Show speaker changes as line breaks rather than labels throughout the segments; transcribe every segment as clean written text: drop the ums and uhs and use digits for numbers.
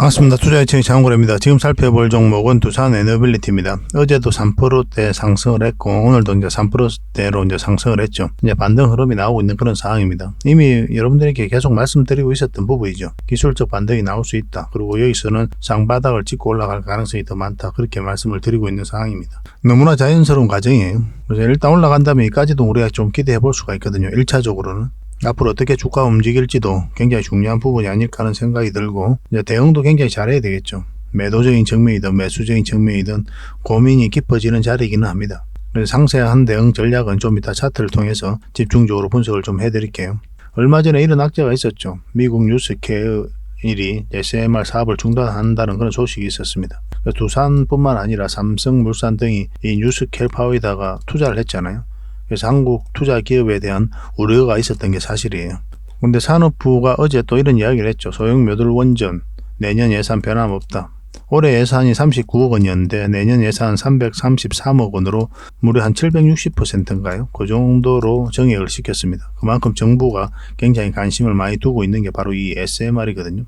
반갑습니다. 투자의청의 장고래입니다. 지금 살펴볼 종목은 두산에너빌리티입니다. 어제도 3%대 상승을 했고 오늘도 이제 3%대로 이제 상승을 했죠. 이제 반등 흐름이 나오고 있는 그런 상황입니다. 이미 여러분들에게 계속 말씀드리고 있었던 부분이죠. 기술적 반등이 나올 수 있다. 그리고 여기서는 쌍바닥을 찍고 올라갈 가능성이 더 많다. 그렇게 말씀을 드리고 있는 상황입니다. 너무나 자연스러운 과정이에요. 그래서 일단 올라간다면 여기까지도 우리가 좀 기대해 볼 수가 있거든요. 1차적으로는. 앞으로 어떻게 주가가 움직일지도 굉장히 중요한 부분이 아닐까 하는 생각이 들고, 이제 대응도 굉장히 잘해야 되겠죠. 매도적인 측면이든 매수적인 측면이든 고민이 깊어지는 자리이기는 합니다. 그래서 상세한 대응 전략은 좀 이따 차트를 통해서 집중적으로 분석을 좀 해드릴게요. 얼마 전에 이런 악재가 있었죠. 미국 뉴스케일이 SMR 사업을 중단한다는 그런 소식이 있었습니다. 두산뿐만 아니라 삼성물산 등이 이 뉴스케일 파워에다가 투자를 했잖아요. 그래서 한국 투자 기업에 대한 우려가 있었던 게 사실이에요. 근데 산업부가 어제 또 이런 이야기를 했죠. 소형 묘들 원전 내년 예산 변함없다. 올해 예산이 39억 원이었는데 내년 예산 333억 원으로 무려 한 760%인가요? 그 정도로 정액을 시켰습니다. 그만큼 정부가 굉장히 관심을 많이 두고 있는 게 바로 이 SMR이거든요.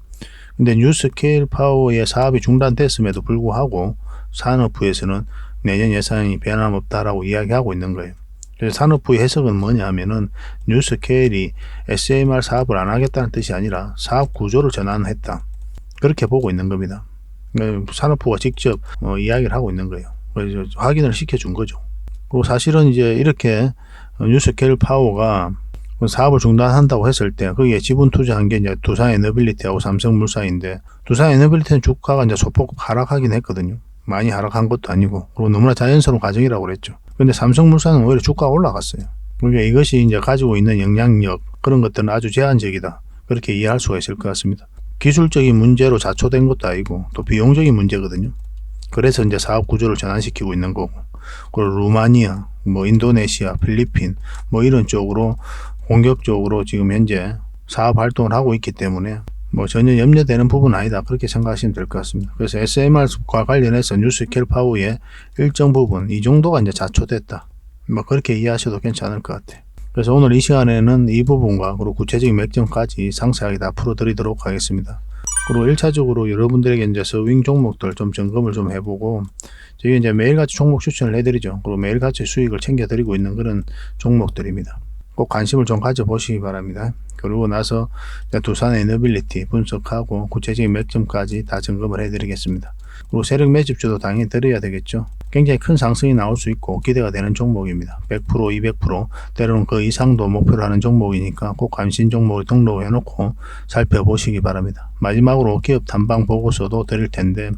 근데 뉴스케일 파워의 사업이 중단됐음에도 불구하고 산업부에서는 내년 예산이 변함없다라고 이야기하고 있는 거예요. 그래서 산업부의 해석은 뭐냐 하면은 뉴스케일이 SMR 사업을 안 하겠다는 뜻이 아니라 사업 구조를 전환했다. 그렇게 보고 있는 겁니다. 산업부가 직접 이야기를 하고 있는 거예요. 그래서 확인을 시켜준 거죠. 그리고 사실은 이제 이렇게 뉴스케일 파워가 사업을 중단한다고 했을 때 거기에 지분 투자한 게 이제 두산에너빌리티하고 삼성물산인데, 두산에너빌리티는 주가가 이제 소폭 하락하긴 했거든요. 많이 하락한 것도 아니고, 그리고 너무나 자연스러운 과정이라고 그랬죠. 근데 삼성물산은 오히려 주가가 올라갔어요. 그러니까 이것이 이제 가지고 있는 영향력, 그런 것들은 아주 제한적이다. 그렇게 이해할 수가 있을 것 같습니다. 기술적인 문제로 자초된 것도 아니고 또 비용적인 문제거든요. 그래서 이제 사업 구조를 전환시키고 있는 거고, 그리고 루마니아, 인도네시아, 필리핀 이런 쪽으로 공격적으로 지금 현재 사업 활동을 하고 있기 때문에 전혀 염려되는 부분은 아니다. 그렇게 생각하시면 될 것 같습니다. 그래서 SMR과 관련해서 뉴스케일 파워의 일정 부분, 이 정도가 이제 자초됐다. 그렇게 이해하셔도 괜찮을 것 같아요. 그래서 오늘 이 시간에는 이 부분과 그리고 구체적인 맥점까지 상세하게 다 풀어드리도록 하겠습니다. 그리고 1차적으로 여러분들에게 이제 스윙 종목들 좀 점검을 좀 해보고, 저희 이제 매일같이 종목 추천을 해드리죠. 그리고 매일같이 수익을 챙겨드리고 있는 그런 종목들입니다. 꼭 관심을 좀 가져보시기 바랍니다. 그러고 나서 두산에너빌리티 분석하고 구체적인 맥점까지 다 점검을 해드리겠습니다. 그리고 세력 매집주도 당연히 드려야 되겠죠. 굉장히 큰 상승이 나올 수 있고 기대가 되는 종목입니다. 100%, 200%, 때로는 그 이상도 목표로 하는 종목이니까 꼭 관심 종목을 등록을 해놓고 살펴보시기 바랍니다. 마지막으로 기업 탐방 보고서도 드릴 텐데,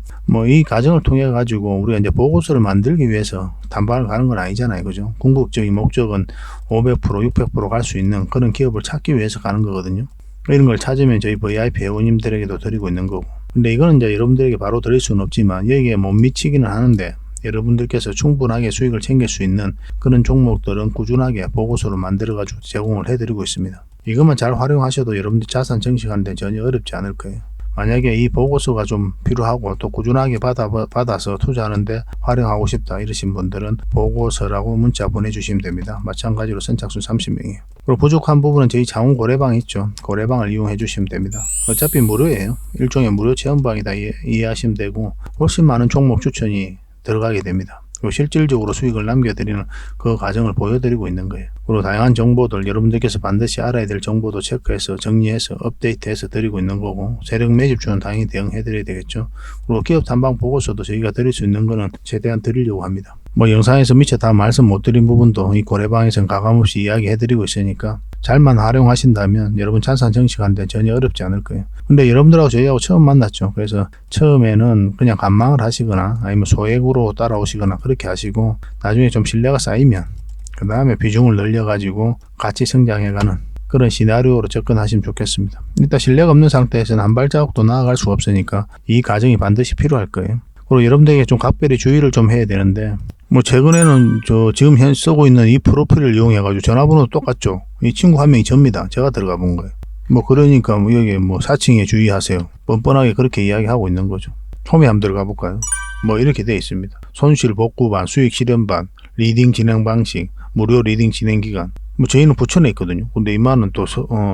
이 과정을 통해 가지고 우리가 이제 보고서를 만들기 위해서 탐방을 가는 건 아니잖아요. 그죠? 궁극적인 목적은 500%, 600% 갈 수 있는 그런 기업을 찾기 위해서 가는 거거든요. 이런 걸 찾으면 저희 VIP 회원님들에게도 드리고 있는 거고. 근데 이거는 이제 여러분들에게 바로 드릴 수는 없지만 여기에 못 미치기는 하는데, 여러분들께서 충분하게 수익을 챙길 수 있는 그런 종목들은 꾸준하게 보고서를 만들어 가지고 제공을 해드리고 있습니다. 이것만 잘 활용하셔도 여러분들 자산 증식하는 데 전혀 어렵지 않을 거예요. 만약에 이 보고서가 좀 필요하고 또 꾸준하게 받아서 투자하는데 활용하고 싶다 이러신 분들은 보고서라고 문자 보내주시면 됩니다. 마찬가지로 선착순 30명이에요. 그리고 부족한 부분은 저희 장원 고래방 있죠. 고래방을 이용해 주시면 됩니다. 어차피 무료예요. 일종의 무료 체험방이다 이해하시면 되고, 훨씬 많은 종목 추천이 들어가게 됩니다. 그리고 실질적으로 수익을 남겨드리는 그 과정을 보여드리고 있는 거예요. 그리고 다양한 정보들, 여러분들께서 반드시 알아야 될 정보도 체크해서 정리해서 업데이트해서 드리고 있는 거고, 세력 매집주는 당연히 대응해드려야 되겠죠. 그리고 기업 탐방 보고서도 저희가 드릴 수 있는 거는 최대한 드리려고 합니다. 영상에서 미처 다 말씀 못 드린 부분도 이 고래방에서는 가감없이 이야기해드리고 있으니까 잘만 활용하신다면 여러분 자산 증식하는데 전혀 어렵지 않을 거예요. 근데 여러분들하고 저희하고 처음 만났죠. 그래서 처음에는 그냥 관망을 하시거나 아니면 소액으로 따라오시거나 그렇게 하시고, 나중에 좀 신뢰가 쌓이면 그 다음에 비중을 늘려가지고 같이 성장해가는 그런 시나리오로 접근하시면 좋겠습니다. 일단 신뢰가 없는 상태에서는 한 발자국도 나아갈 수가 없으니까 이 과정이 반드시 필요할 거예요. 그리고 여러분들에게 좀 각별히 주의를 좀 해야 되는데, 최근에는 지금 현 쓰고 있는 이 프로필을 이용해가지고 전화번호도 똑같죠. 이 친구 한 명이 접니다. 제가 들어가 본 거예요. 그러니까 여기 사칭에 주의하세요. 뻔뻔하게 그렇게 이야기하고 있는 거죠. 처음에 한번 들어가 볼까요? 이렇게 되어 있습니다. 손실 복구반, 수익 실현반, 리딩 진행 방식, 무료 리딩 진행 기간. 저희는 부천에 있거든요. 근데 이만은 또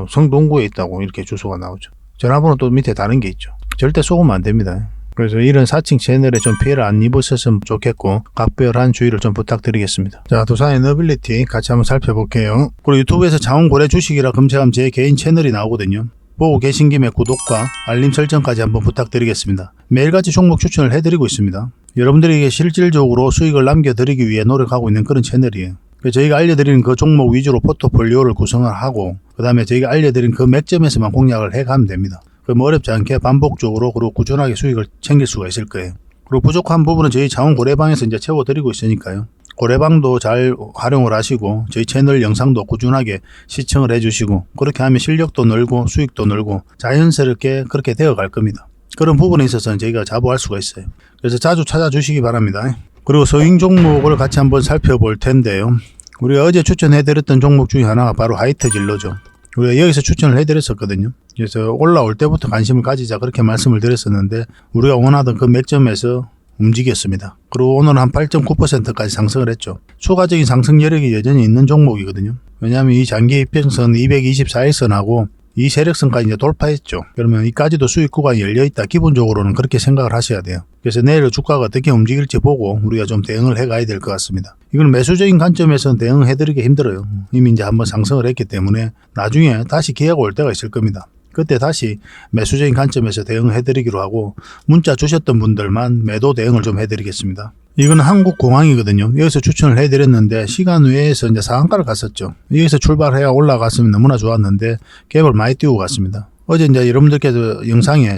성동구에 있다고 이렇게 주소가 나오죠. 전화번호 또 밑에 다른 게 있죠. 절대 속으면 안 됩니다. 그래서 이런 사칭 채널에 좀 피해를 안 입으셨으면 좋겠고 각별한 주의를 좀 부탁드리겠습니다. 자, 두산 에너빌리티 같이 한번 살펴볼게요. 그리고 유튜브에서 장원고래 주식이라 검색하면 제 개인 채널이 나오거든요. 보고 계신 김에 구독과 알림 설정까지 한번 부탁드리겠습니다. 매일같이 종목 추천을 해드리고 있습니다. 여러분들에게 실질적으로 수익을 남겨드리기 위해 노력하고 있는 그런 채널이에요. 저희가 알려드리는 그 종목 위주로 포트폴리오를 구성을 하고 그 다음에 저희가 알려드린 그 맥점에서만 공략을 해가면 됩니다. 그럼 어렵지 않게 반복적으로 그리고 꾸준하게 수익을 챙길 수가 있을 거예요. 그리고 부족한 부분은 저희 자원 고래방에서 이제 채워드리고 있으니까요. 고래방도 잘 활용을 하시고 저희 채널 영상도 꾸준하게 시청을 해주시고 그렇게 하면 실력도 늘고 수익도 늘고 자연스럽게 그렇게 되어 갈 겁니다. 그런 부분에 있어서는 저희가 자부할 수가 있어요. 그래서 자주 찾아주시기 바랍니다. 그리고 서윙 종목을 같이 한번 살펴볼 텐데요. 우리가 어제 추천해드렸던 종목 중에 하나가 바로 하이트 진로죠. 우리가 여기서 추천을 해드렸었거든요. 그래서 올라올 때부터 관심을 가지자 그렇게 말씀을 드렸었는데 우리가 원하던 그 맥점에서 움직였습니다. 그리고 오늘은 한 8.9%까지 상승을 했죠. 추가적인 상승 여력이 여전히 있는 종목이거든요. 왜냐하면 이 장기 이평선 224일선하고 이 세력선까지 이제 돌파했죠. 그러면 이까지도 수익 구간이 열려있다. 기본적으로는 그렇게 생각을 하셔야 돼요. 그래서 내일 주가가 어떻게 움직일지 보고 우리가 좀 대응을 해가야 될 것 같습니다. 이건 매수적인 관점에서는 대응해드리기 힘들어요. 이미 이제 한번 상승을 했기 때문에 나중에 다시 기회가 올 때가 있을 겁니다. 그때 다시 매수적인 관점에서 대응해드리기로 하고 문자 주셨던 분들만 매도 대응을 좀 해드리겠습니다. 이건 한국공항이거든요. 여기서 추천을 해드렸는데 시간 외에서 이제 상한가를 갔었죠. 여기서 출발해야 올라갔으면 너무나 좋았는데 갭을 많이 띄우고 갔습니다. 어제 이제 여러분들께서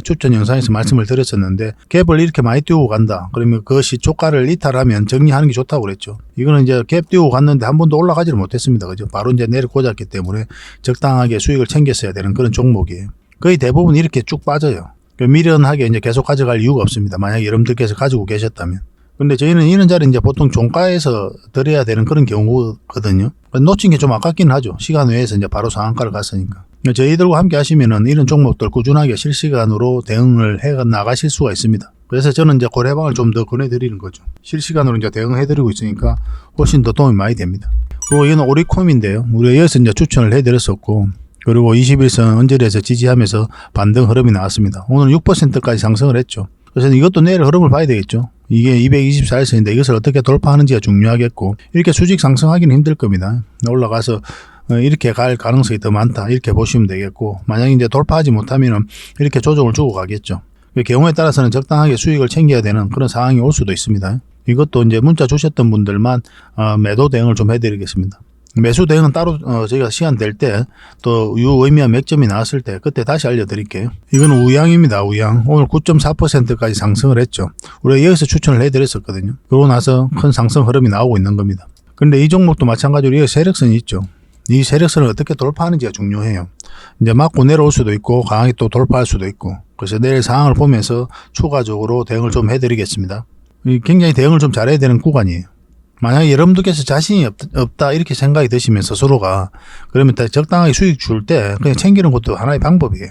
추천 영상에서 말씀을 드렸었는데 갭을 이렇게 많이 띄우고 간다. 그러면 그것이 초가를 이탈하면 정리하는 게 좋다고 그랬죠. 이거는 이제 갭 띄우고 갔는데 한 번도 올라가지를 못했습니다. 그죠? 바로 이제 내려 꽂았기 때문에 적당하게 수익을 챙겼어야 되는 그런 종목이에요. 거의 대부분 이렇게 쭉 빠져요. 미련하게 이제 계속 가져갈 이유가 없습니다. 만약에 여러분들께서 가지고 계셨다면. 근데 저희는 이런 자리 이제 보통 종가에서 드려야 되는 그런 경우거든요. 놓친 게 좀 아깝긴 하죠. 시간 외에서 이제 바로 상한가를 갔으니까. 저희들과 함께 하시면은 이런 종목들 꾸준하게 실시간으로 대응을 해 나가실 수가 있습니다. 그래서 저는 이제 고래방을 좀 더 권해드리는 거죠. 실시간으로 이제 대응해드리고 있으니까 훨씬 더 도움이 많이 됩니다. 그리고 이건 오리콤인데요. 우리가 여기서 이제 추천을 해드렸었고, 그리고 21선 언저리에서 지지하면서 반등 흐름이 나왔습니다. 오늘 6%까지 상승을 했죠. 그래서 이것도 내일 흐름을 봐야 되겠죠. 이게 224일선인데 이것을 어떻게 돌파하는지가 중요하겠고, 이렇게 수직 상승하기는 힘들 겁니다. 올라가서 이렇게 갈 가능성이 더 많다 이렇게 보시면 되겠고, 만약에 이제 돌파하지 못하면 이렇게 조정을 주고 가겠죠. 경우에 따라서는 적당하게 수익을 챙겨야 되는 그런 상황이 올 수도 있습니다. 이것도 이제 문자 주셨던 분들만 매도 대응을 좀 해드리겠습니다. 매수 대응은 따로 저희가 시간 될 때 또 유의미한 맥점이 나왔을 때 그때 다시 알려드릴게요. 이건 우양입니다. 우양 오늘 9.4%까지 상승을 했죠. 우리가 여기서 추천을 해드렸었거든요. 그러고 나서 큰 상승 흐름이 나오고 있는 겁니다. 근데 이 종목도 마찬가지로 여기 세력선이 있죠. 이 세력선을 어떻게 돌파하는지가 중요해요. 이제 맞고 내려올 수도 있고 강하게 또 돌파할 수도 있고, 그래서 내일 상황을 보면서 추가적으로 대응을 좀 해드리겠습니다. 굉장히 대응을 좀 잘해야 되는 구간이에요. 만약에 여러분들께서 자신이 없다 이렇게 생각이 드시면 스스로가, 그러면 적당하게 수익 줄 때 그냥 챙기는 것도 하나의 방법이에요.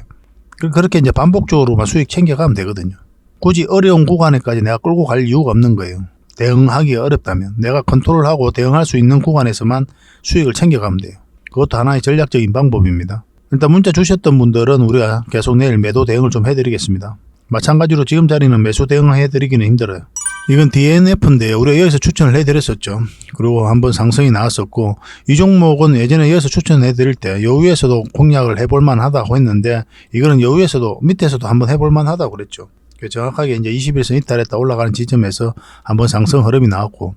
그렇게 이제 반복적으로만 수익 챙겨가면 되거든요. 굳이 어려운 구간에까지 내가 끌고 갈 이유가 없는 거예요. 대응하기 어렵다면 내가 컨트롤하고 대응할 수 있는 구간에서만 수익을 챙겨가면 돼요. 그것도 하나의 전략적인 방법입니다. 일단 문자 주셨던 분들은 우리가 계속 내일 매도 대응을 좀 해드리겠습니다. 마찬가지로 지금 자리는 매수 대응을 해드리기는 힘들어요. 이건 DNF인데요. 우리가 여기서 추천을 해드렸었죠. 그리고 한번 상승이 나왔었고, 이 종목은 예전에 여기서 추천해드릴 때 여기에서도 공략을 해볼만 하다고 했는데, 이거는 여기에서도 밑에서도 한번 해볼만 하다고 그랬죠. 정확하게 이제 21선 이탈했다 올라가는 지점에서 한번 상승 흐름이 나왔고,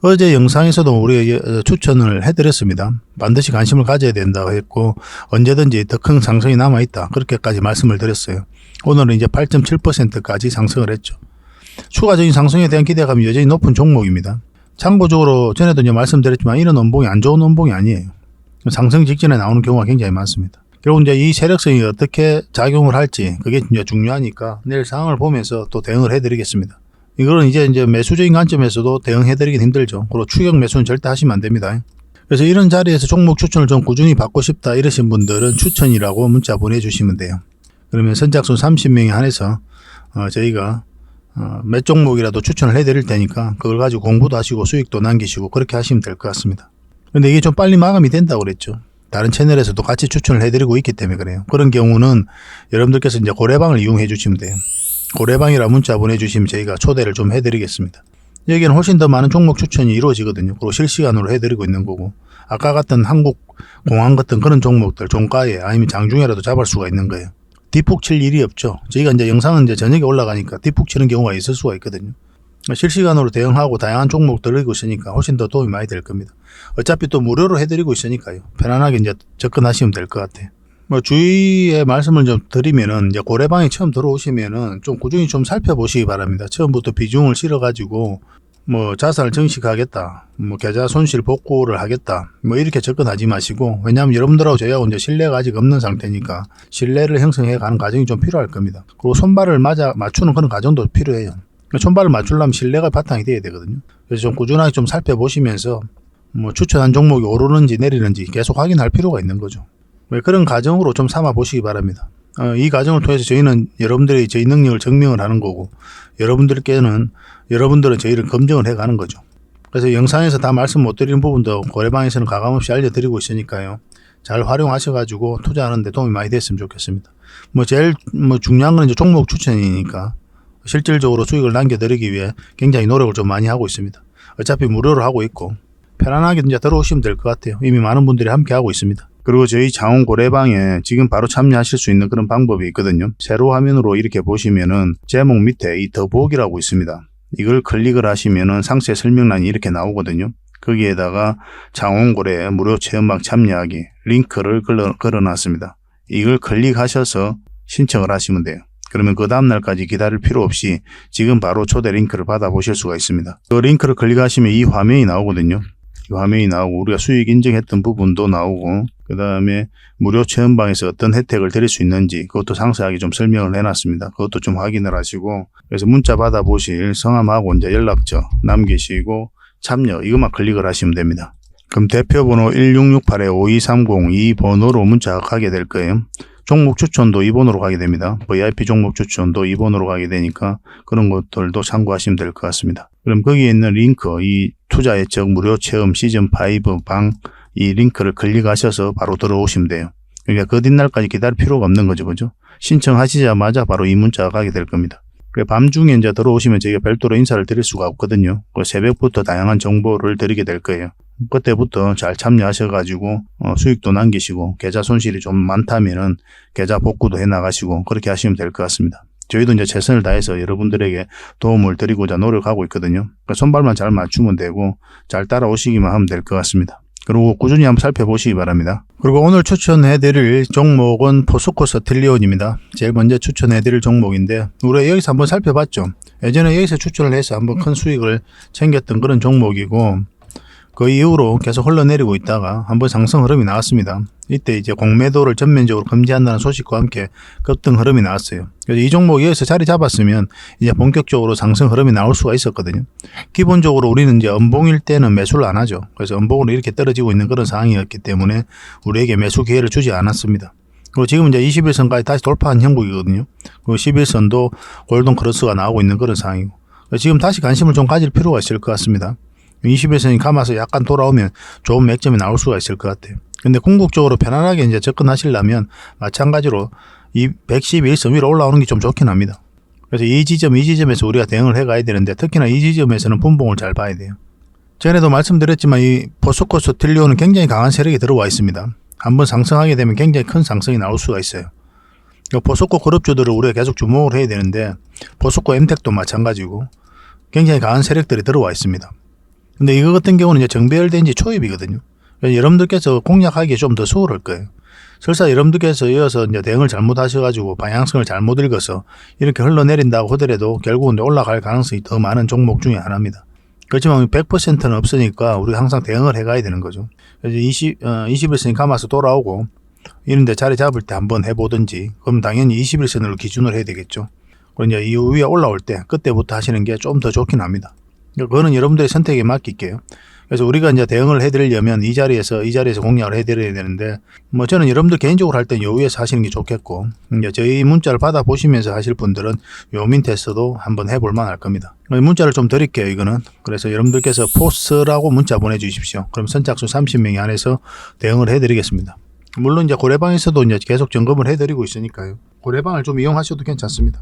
어제 영상에서도 우리가 추천을 해드렸습니다. 반드시 관심을 가져야 된다고 했고, 언제든지 더 큰 상승이 남아있다 그렇게까지 말씀을 드렸어요. 오늘은 이제 8.7%까지 상승을 했죠. 추가적인 상승에 대한 기대감이 여전히 높은 종목입니다. 참고적으로 전에도 이제 말씀드렸지만 이런 원봉이 안 좋은 원봉이 아니에요. 상승 직전에 나오는 경우가 굉장히 많습니다. 결국 이제 이 세력성이 어떻게 작용을 할지 그게 이제 중요하니까 내일 상황을 보면서 또 대응을 해드리겠습니다. 이거는 이제 매수적인 관점에서도 대응해드리긴 힘들죠. 그리고 추격 매수는 절대 하시면 안 됩니다. 그래서 이런 자리에서 종목 추천을 좀 꾸준히 받고 싶다 이러신 분들은 추천이라고 문자 보내주시면 돼요. 그러면 선착순 30명에 한해서 저희가 몇 종목이라도 추천을 해드릴 테니까 그걸 가지고 공부도 하시고 수익도 남기시고 그렇게 하시면 될 것 같습니다. 근데 이게 좀 빨리 마감이 된다고 그랬죠. 다른 채널에서도 같이 추천을 해드리고 있기 때문에 그래요. 그런 경우는 여러분들께서 이제 고래방을 이용해 주시면 돼요. 고래방이라 문자 보내주시면 저희가 초대를 좀 해드리겠습니다. 여기는 훨씬 더 많은 종목 추천이 이루어지거든요. 그리고 실시간으로 해드리고 있는 거고, 아까 같은 한국공항 같은 그런 종목들 종가에 아니면 장중에라도 잡을 수가 있는 거예요. 뒷북 칠 일이 없죠. 저희가 이제 영상은 이제 저녁에 올라가니까 뒷북 치는 경우가 있을 수가 있거든요. 실시간으로 대응하고 다양한 종목들 들고 있으니까 훨씬 더 도움이 많이 될 겁니다. 어차피 또 무료로 해드리고 있으니까요. 편안하게 이제 접근하시면 될 것 같아요. 주의의 말씀을 좀 드리면은, 이제 고래방에 처음 들어오시면은 좀 꾸준히 좀 살펴보시기 바랍니다. 처음부터 비중을 실어가지고 자산을 증식하겠다, 계좌 손실 복구를 하겠다, 이렇게 접근하지 마시고, 왜냐하면 여러분들하고 저희하고 이제 신뢰가 아직 없는 상태니까 신뢰를 형성해 가는 과정이 좀 필요할 겁니다. 그리고 손발을 맞추는 그런 과정도 필요해요. 손발을 맞추려면 신뢰가 바탕이 돼야 되거든요. 그래서 좀 꾸준하게 좀 살펴보시면서 추천한 종목이 오르는지 내리는지 계속 확인할 필요가 있는 거죠. 그런 과정으로 좀 삼아 보시기 바랍니다. 이 과정을 통해서 저희는 여러분들의 저희 능력을 증명을 하는 거고, 여러분들은 저희를 검증을 해 가는 거죠. 그래서 영상에서 다 말씀 못 드리는 부분도 고래방에서는 가감없이 알려드리고 있으니까요. 잘 활용하셔가지고 투자하는 데 도움이 많이 됐으면 좋겠습니다. 제일 중요한 건 이제 종목 추천이니까 실질적으로 수익을 남겨드리기 위해 굉장히 노력을 좀 많이 하고 있습니다. 어차피 무료로 하고 있고 편안하게 이제 들어오시면 될 것 같아요. 이미 많은 분들이 함께 하고 있습니다. 그리고 저희 장원 고래방에 지금 바로 참여하실 수 있는 그런 방법이 있거든요. 세로 화면으로 이렇게 보시면은 제목 밑에 이 더보기라고 있습니다. 이걸 클릭을 하시면은 상세 설명란이 이렇게 나오거든요. 거기에다가 장원고래 무료 체험방 참여하기 링크를 걸어놨습니다. 이걸 클릭하셔서 신청을 하시면 돼요. 그러면 그 다음날까지 기다릴 필요 없이 지금 바로 초대 링크를 받아보실 수가 있습니다. 그 링크를 클릭하시면 이 화면이 나오거든요. 이 화면이 나오고 우리가 수익 인증했던 부분도 나오고, 그 다음에 무료 체험방에서 어떤 혜택을 드릴 수 있는지 그것도 상세하게 좀 설명을 해놨습니다. 그것도 좀 확인을 하시고, 그래서 문자 받아보실 성함하고 이제 연락처 남기시고 참여 이것만 클릭을 하시면 됩니다. 그럼 대표번호 1668-5230 이 번호로 문자가 가게 될 거예요. 종목 추천도 이 번호로 가게 됩니다. VIP 종목 추천도 이 번호로 가게 되니까 그런 것들도 참고하시면 될 것 같습니다. 그럼 거기에 있는 링크, 이 투자 예측 무료 체험 시즌5 방 이 링크를 클릭하셔서 바로 들어오시면 돼요. 그러니까 그 뒷날까지 기다릴 필요가 없는 거죠. 그죠? 신청하시자마자 바로 이 문자가 가게 될 겁니다. 밤중에 이제 들어오시면 저희가 별도로 인사를 드릴 수가 없거든요. 새벽부터 다양한 정보를 드리게 될 거예요. 그때부터 잘 참여하셔가지고 수익도 남기시고, 계좌 손실이 좀 많다면은 계좌 복구도 해 나가시고 그렇게 하시면 될 것 같습니다. 저희도 이제 최선을 다해서 여러분들에게 도움을 드리고자 노력하고 있거든요. 손발만 잘 맞추면 되고 잘 따라오시기만 하면 될 것 같습니다. 그리고 꾸준히 한번 살펴보시기 바랍니다. 그리고 오늘 추천해드릴 종목은 포스코 스틸리온입니다. 제일 먼저 추천해드릴 종목인데, 우리가 여기서 한번 살펴봤죠. 예전에 여기서 추천을 해서 한번 큰 수익을 챙겼던 그런 종목이고, 그 이후로 계속 흘러내리고 있다가 한번 상승 흐름이 나왔습니다. 이때 이제 공매도를 전면적으로 금지한다는 소식과 함께 급등 흐름이 나왔어요. 그래서 이 종목이 여기서 자리 잡았으면 이제 본격적으로 상승 흐름이 나올 수가 있었거든요. 기본적으로 우리는 이제 음봉일 때는 매수를 안 하죠. 그래서 음봉으로 이렇게 떨어지고 있는 그런 상황이었기 때문에 우리에게 매수 기회를 주지 않았습니다. 그리고 지금 이제 21선까지 다시 돌파한 형국이거든요. 그리고 11선도 골든 크로스가 나오고 있는 그런 상황이고, 지금 다시 관심을 좀 가질 필요가 있을 것 같습니다. 21선이 감아서 약간 돌아오면 좋은 맥점이 나올 수가 있을 것 같아요. 근데 궁극적으로 편안하게 이제 접근하시려면 마찬가지로 이 111선 위로 올라오는 게 좀 좋긴 합니다. 그래서 이 지점에서 우리가 대응을 해 가야 되는데, 특히나 이 지점에서는 분봉을 잘 봐야 돼요. 전에도 말씀드렸지만 이 포스코 스틸리온은 굉장히 강한 세력이 들어와 있습니다. 한번 상승하게 되면 굉장히 큰 상승이 나올 수가 있어요. 포스코 그룹주들을 우리가 계속 주목을 해야 되는데, 포스코 엠텍도 마찬가지고 굉장히 강한 세력들이 들어와 있습니다. 근데 이거 같은 경우는 이제 정배열된 지 초입이거든요. 여러분들께서 공략하기에 좀 더 수월할 거예요. 설사 여러분들께서 이어서 이제 대응을 잘못하셔가지고 방향성을 잘못 읽어서 이렇게 흘러내린다고 하더라도 결국은 올라갈 가능성이 더 많은 종목 중에 하나입니다. 그렇지만 100%는 없으니까 우리가 항상 대응을 해가야 되는 거죠. 그래서 21선이 감아서 돌아오고 이런데 자리 잡을 때 한번 해보든지, 그럼 당연히 21선으로 기준을 해야 되겠죠. 그리고 이제 이 위에 올라올 때 그때부터 하시는 게 좀 더 좋긴 합니다. 그거는 여러분들의 선택에 맡길게요. 그래서 우리가 이제 대응을 해드리려면 이 자리에서 공략을 해드려야 되는데, 저는 여러분들 개인적으로 할 땐 요 위에서 하시는 게 좋겠고, 이제 저희 문자를 받아보시면서 하실 분들은 요 밑에서도 한번 해볼 만할 겁니다. 문자를 좀 드릴게요, 이거는. 그래서 여러분들께서 포스라고 문자 보내주십시오. 그럼 선착순 30명이 안에서 대응을 해드리겠습니다. 물론 이제 고래방에서도 이제 계속 점검을 해드리고 있으니까요. 고래방을 좀 이용하셔도 괜찮습니다.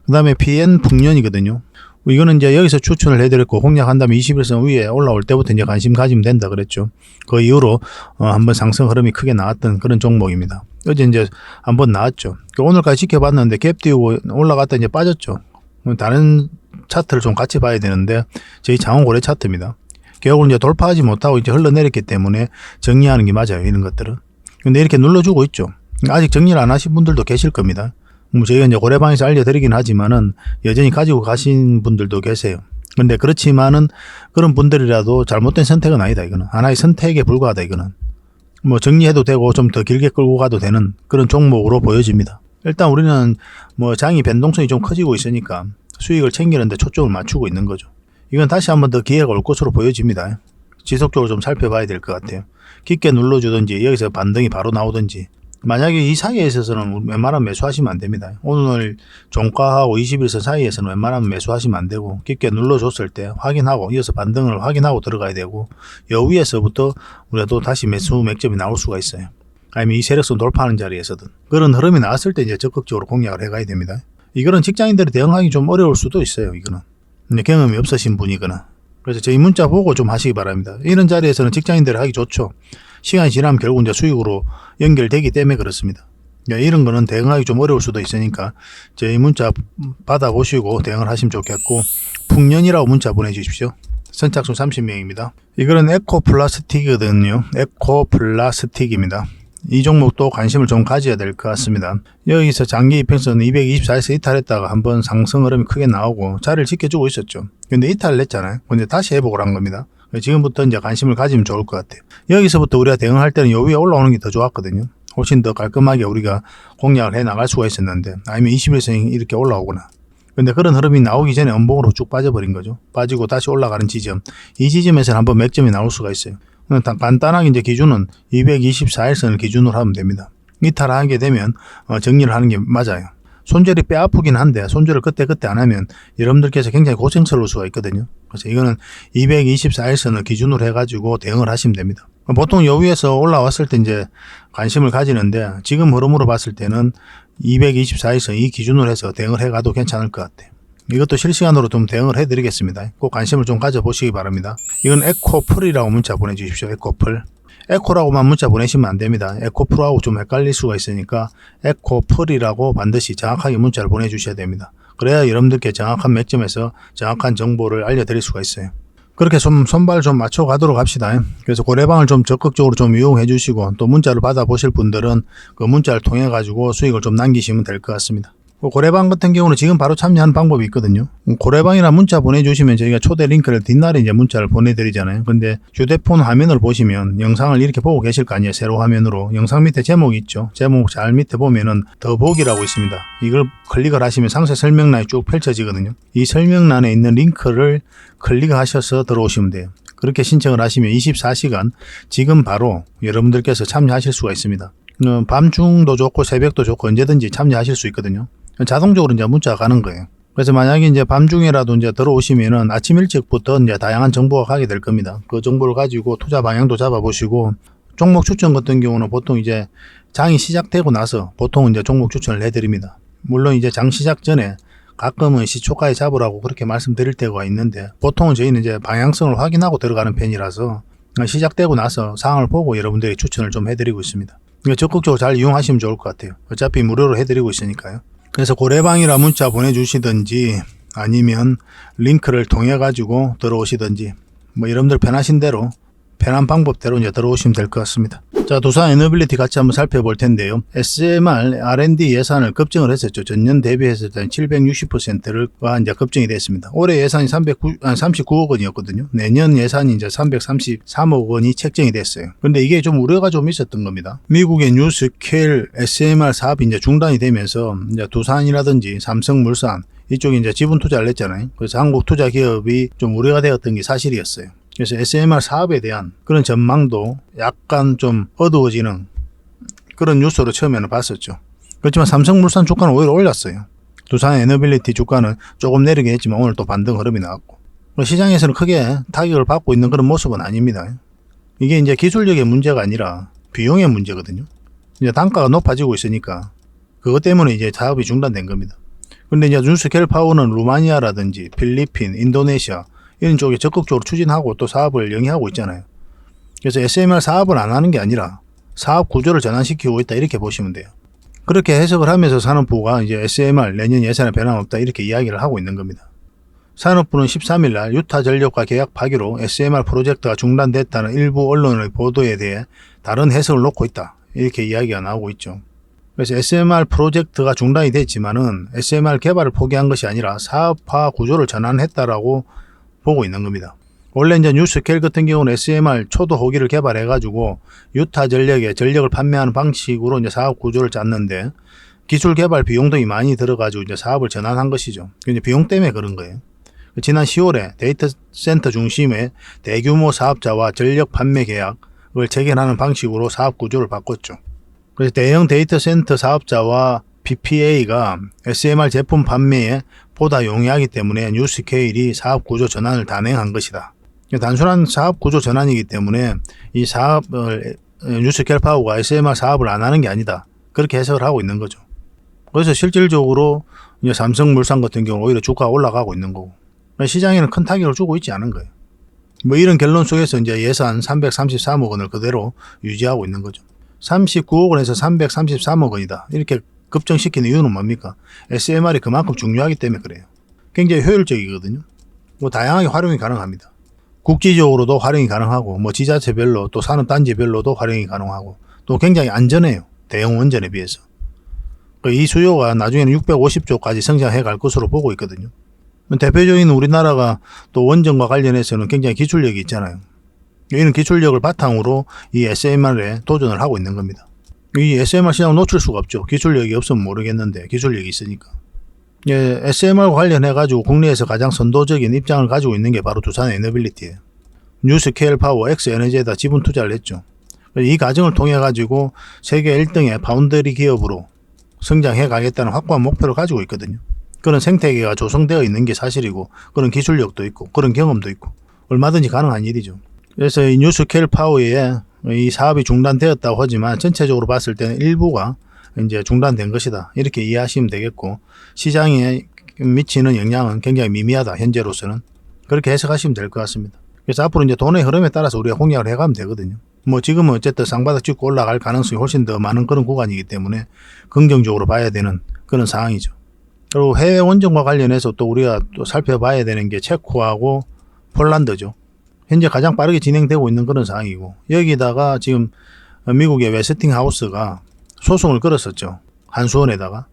그 다음에 PN 풍년이거든요. 이거는 이제 여기서 추천을 해드렸고, 공략한 다음에 21선 위에 올라올 때부터 이제 관심 가지면 된다 그랬죠. 그 이후로 한번 상승 흐름이 크게 나왔던 그런 종목입니다. 어제 이제 한번 나왔죠. 오늘까지 지켜봤는데 갭 띄우고 올라갔다 이제 빠졌죠. 다른 차트를 좀 같이 봐야 되는데, 저희 장원고래 차트입니다. 결국은 이제 돌파하지 못하고 이제 흘러내렸기 때문에 정리하는 게 맞아요, 이런 것들은. 근데 이렇게 눌러주고 있죠. 아직 정리를 안 하신 분들도 계실 겁니다. 저희가 이제 고래방에서 알려드리긴 하지만은 여전히 가지고 가신 분들도 계세요. 근데 그렇지만은 그런 분들이라도 잘못된 선택은 아니다, 이거는. 하나의 선택에 불과하다, 이거는. 뭐 정리해도 되고 좀 더 길게 끌고 가도 되는 그런 종목으로 보여집니다. 일단 우리는 뭐 장이 변동성이 좀 커지고 있으니까 수익을 챙기는데 초점을 맞추고 있는 거죠. 이건 다시 한번 더 기회가 올 것으로 보여집니다. 지속적으로 좀 살펴봐야 될 것 같아요. 깊게 눌러주든지 여기서 반등이 바로 나오든지. 만약에 이 사이에 있어서는 웬만하면 매수하시면 안 됩니다. 오늘 종가하고 21선 사이에서는 웬만하면 매수하시면 안 되고, 깊게 눌러줬을 때 확인하고 이어서 반등을 확인하고 들어가야 되고, 여 위에서부터 우리가 또 다시 매수 맥점이 나올 수가 있어요. 아니면 이 세력선 돌파하는 자리에서든 그런 흐름이 나왔을 때 이제 적극적으로 공략을 해가야 됩니다. 이거는 직장인들이 대응하기 좀 어려울 수도 있어요. 이거는 경험이 없으신 분이거나. 그래서 저희 문자 보고 좀 하시기 바랍니다. 이런 자리에서는 직장인들이 하기 좋죠. 시간이 지나면 결국 이제 수익으로 연결되기 때문에 그렇습니다. 이런 거는 대응하기 좀 어려울 수도 있으니까 저희 문자 받아보시고 대응을 하시면 좋겠고, 풍년이라고 문자 보내주십시오. 선착순 30명입니다. 이거는 에코플라스틱이거든요. 에코플라스틱입니다. 이 종목도 관심을 좀 가져야 될 것 같습니다. 여기서 장기 이평선 224에서 이탈했다가 한번 상승 흐름이 크게 나오고 자리를 지켜주고 있었죠. 근데 이탈을 했잖아요. 근데 다시 회복을 한 겁니다. 지금부터 이제 관심을 가지면 좋을 것 같아요. 여기서부터 우리가 대응할 때는 요 위에 올라오는 게 더 좋았거든요. 훨씬 더 깔끔하게 우리가 공략을 해 나갈 수가 있었는데, 아니면 21선이 이렇게 올라오거나. 근데 그런 흐름이 나오기 전에 음봉으로 쭉 빠져버린 거죠. 빠지고 다시 올라가는 지점. 이 지점에서는 한번 맥점이 나올 수가 있어요. 간단하게 이제 기준은 224일선을 기준으로 하면 됩니다. 이탈하게 되면 정리를 하는 게 맞아요. 손절이 뼈 아프긴 한데 손절을 그때 안 하면 여러분들께서 굉장히 고생스러울 수가 있거든요. 그래서 이거는 224일선을 기준으로 해가지고 대응을 하시면 됩니다. 보통 요 위에서 올라왔을 때 이제 관심을 가지는데, 지금 흐름으로 봤을 때는 224일선 이 기준으로 해서 대응을 해가도 괜찮을 것 같아요. 이것도 실시간으로 좀 대응을 해드리겠습니다. 꼭 관심을 좀 가져보시기 바랍니다. 이건 에코풀이라고 문자 보내주십시오. 에코풀. 에코라고만 문자 보내시면 안 됩니다. 에코풀하고 좀 헷갈릴 수가 있으니까 에코풀이라고 반드시 정확하게 문자를 보내주셔야 됩니다. 그래야 여러분들께 정확한 맥점에서 정확한 정보를 알려드릴 수가 있어요. 그렇게 좀 손발 좀 맞춰 가도록 합시다. 그래서 고래방을 좀 적극적으로 좀 이용해 주시고, 또 문자를 받아보실 분들은 그 문자를 통해 가지고 수익을 좀 남기시면 될 것 같습니다. 고래방 같은 경우는 지금 바로 참여하는 방법이 있거든요. 고래방이나 문자 보내주시면 저희가 초대 링크를 뒷날에 이제 문자를 보내드리잖아요. 근데 휴대폰 화면을 보시면 영상을 이렇게 보고 계실 거 아니에요. 세로 화면으로. 영상 밑에 제목이 있죠. 제목 잘 밑에 보면은 더보기라고 있습니다. 이걸 클릭을 하시면 상세 설명란이 쭉 펼쳐지거든요. 이 설명란에 있는 링크를 클릭하셔서 들어오시면 돼요. 그렇게 신청을 하시면 24시간 지금 바로 여러분들께서 참여하실 수가 있습니다. 밤중도 좋고 새벽도 좋고 언제든지 참여하실 수 있거든요. 자동적으로 이제 문자가 가는 거예요. 그래서 만약에 이제 밤중에라도 이제 들어오시면은 아침 일찍부터 이제 다양한 정보가 가게 될 겁니다. 그 정보를 가지고 투자 방향도 잡아보시고, 종목 추천 같은 경우는 보통 이제 장이 시작되고 나서 보통 이제 종목 추천을 해드립니다. 물론 이제 장 시작 전에 가끔은 시초가에 잡으라고 그렇게 말씀드릴 때가 있는데, 보통은 저희는 이제 방향성을 확인하고 들어가는 편이라서 시작되고 나서 상황을 보고 여러분들이 추천을 좀 해드리고 있습니다. 적극적으로 잘 이용하시면 좋을 것 같아요. 어차피 무료로 해드리고 있으니까요. 그래서 고래방이라 문자 보내주시든지 아니면 링크를 통해 가지고 들어오시든지, 뭐 여러분들 편하신 대로, 편한 방법대로 이제 들어오시면 될 것 같습니다. 자, 두산 에너빌리티 같이 한번 살펴볼 텐데요. SMR R&D 예산을 급증을 했었죠. 전년 대비해서 760%를 이제 급증이 됐습니다. 올해 예산이 39억 원이었거든요. 내년 예산이 이제 333억 원이 책정이 됐어요. 근데 이게 좀 우려가 좀 있었던 겁니다. 미국의 뉴스케일 SMR 사업이 이제 중단이 되면서 이제 두산이라든지 삼성물산 이쪽에 이제 지분 투자를 했잖아요. 그래서 한국 투자 기업이 좀 우려가 되었던 게 사실이었어요. 그래서 SMR 사업에 대한 그런 전망도 약간 좀 어두워지는 그런 뉴스로 처음에는 봤었죠. 그렇지만 삼성물산 주가는 오히려 올랐어요. 두산 에너빌리티 주가는 조금 내리긴 했지만 오늘 또 반등 흐름이 나왔고, 시장에서는 크게 타격을 받고 있는 그런 모습은 아닙니다. 이게 이제 기술력의 문제가 아니라 비용의 문제거든요. 이제 단가가 높아지고 있으니까 그것 때문에 이제 사업이 중단된 겁니다. 근데 이제 뉴스케일 파워는 루마니아라든지 필리핀, 인도네시아 이런 쪽에 적극적으로 추진하고 또 사업을 영위하고 있잖아요. 그래서 SMR 사업을 안 하는 게 아니라 사업 구조를 전환시키고 있다 이렇게 보시면 돼요. 그렇게 해석을 하면서 산업부가 이제 SMR 내년 예산에 변함없다 이렇게 이야기를 하고 있는 겁니다. 산업부는 13일 날 유타전력과 계약 파기로 SMR 프로젝트가 중단됐다는 일부 언론의 보도에 대해 다른 해석을 놓고 있다 이렇게 이야기가 나오고 있죠. 그래서 SMR 프로젝트가 중단이 됐지만은 SMR 개발을 포기한 것이 아니라 사업화 구조를 전환했다라고 보고 있는 겁니다. 원래 이제 뉴스케일 같은 경우는 SMR 초도 호기를 개발해가지고 유타 전력에 전력을 판매하는 방식으로 이제 사업 구조를 짰는데 기술 개발 비용 등이 많이 들어가지고 이제 사업을 전환한 것이죠. 이제 비용 때문에 그런 거예요. 지난 10월에 데이터 센터 중심의 대규모 사업자와 전력 판매 계약을 체결하는 방식으로 사업 구조를 바꿨죠. 그래서 대형 데이터 센터 사업자와 PPA가 SMR 제품 판매에 보다 용이하기 때문에 뉴스케일이 사업 구조 전환을 단행한 것이다. 단순한 사업 구조 전환이기 때문에 이 사업을 뉴스케일 파워가 SMR 사업을 안 하는 게 아니다. 그렇게 해석을 하고 있는 거죠. 그래서 실질적으로 이제 삼성물산 같은 경우 오히려 주가가 올라가고 있는 거고 시장에는 큰 타격을 주고 있지 않은 거예요. 뭐 이런 결론 속에서 이제 예산 333억 원을 그대로 유지하고 있는 거죠. 39억 원에서 333억 원이다. 이렇게 급증시키는 이유는 뭡니까? SMR이 그만큼 중요하기 때문에 그래요. 굉장히 효율적이거든요. 뭐 다양하게 활용이 가능합니다. 국지적으로도 활용이 가능하고 뭐 지자체별로 또 산업단지별로도 활용이 가능하고 또 굉장히 안전해요. 대형 원전에 비해서. 이 수요가 나중에는 650조까지 성장해 갈 것으로 보고 있거든요. 대표적인 우리나라가 또 원전과 관련해서는 굉장히 기술력이 있잖아요. 이런 기술력을 바탕으로 이 SMR에 도전을 하고 있는 겁니다. 이 SMR 시장을 놓칠 수가 없죠. 기술력이 없으면 모르겠는데 기술력이 있으니까. 예, SMR과 관련해가지고 국내에서 가장 선도적인 입장을 가지고 있는 게 바로 두산 에너빌리티예요. 뉴스케일 파워, 엑스에너지에다 지분 투자를 했죠. 이 과정을 통해 가지고 세계 1등의 파운드리 기업으로 성장해 가겠다는 확고한 목표를 가지고 있거든요. 그런 생태계가 조성되어 있는 게 사실이고 그런 기술력도 있고 그런 경험도 있고 얼마든지 가능한 일이죠. 그래서 이 뉴스케일 파워에 이 사업이 중단되었다고 하지만 전체적으로 봤을 때는 일부가 이제 중단된 것이다. 이렇게 이해하시면 되겠고 시장에 미치는 영향은 굉장히 미미하다. 현재로서는. 그렇게 해석하시면 될 것 같습니다. 그래서 앞으로 이제 돈의 흐름에 따라서 우리가 공략을 해가면 되거든요. 뭐 지금은 어쨌든 쌍바닥 찍고 올라갈 가능성이 훨씬 더 많은 그런 구간이기 때문에 긍정적으로 봐야 되는 그런 상황이죠. 그리고 해외 원전과 관련해서 또 우리가 또 살펴봐야 되는 게 체코하고 폴란드죠. 현재 가장 빠르게 진행되고 있는 그런 상황이고 여기다가 지금 미국의 웨스팅하우스가 소송을 걸었었죠. 한수원에다가.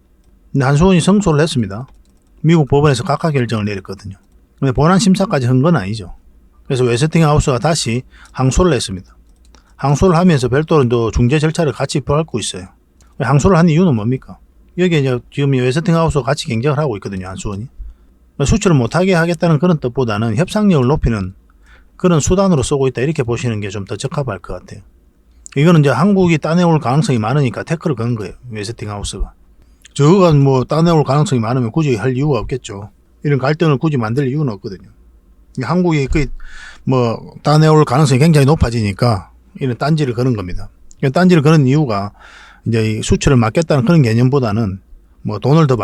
근데 한수원이 승소를 했습니다. 미국 법원에서 각하 결정을 내렸거든요. 근데 본안 심사까지 한 건 아니죠. 그래서 웨스팅하우스가 다시 항소를 했습니다. 항소를 하면서 별도로 또 중재 절차를 같이 밟고 있어요. 항소를 한 이유는 뭡니까? 여기에 이제 지금 웨스팅하우스가 같이 경쟁을 하고 있거든요. 한수원이. 수출을 못하게 하겠다는 그런 뜻보다는 협상력을 높이는 그런 수단으로 쓰고 있다. 이렇게 보시는 게 좀 더 적합할 것 같아요. 이거는 이제 한국이 따내올 가능성이 많으니까 태클을 건 거예요. 웨스팅하우스가. 저거가 뭐 따내올 가능성이 많으면 굳이 할 이유가 없겠죠. 이런 갈등을 굳이 만들 이유는 없거든요. 한국이 뭐 따내올 가능성이 굉장히 높아지니까 이런 딴지를 거는 겁니다. 딴지를 거는 이유가 이제 수출을 막겠다는 그런 개념보다는 뭐 돈을 더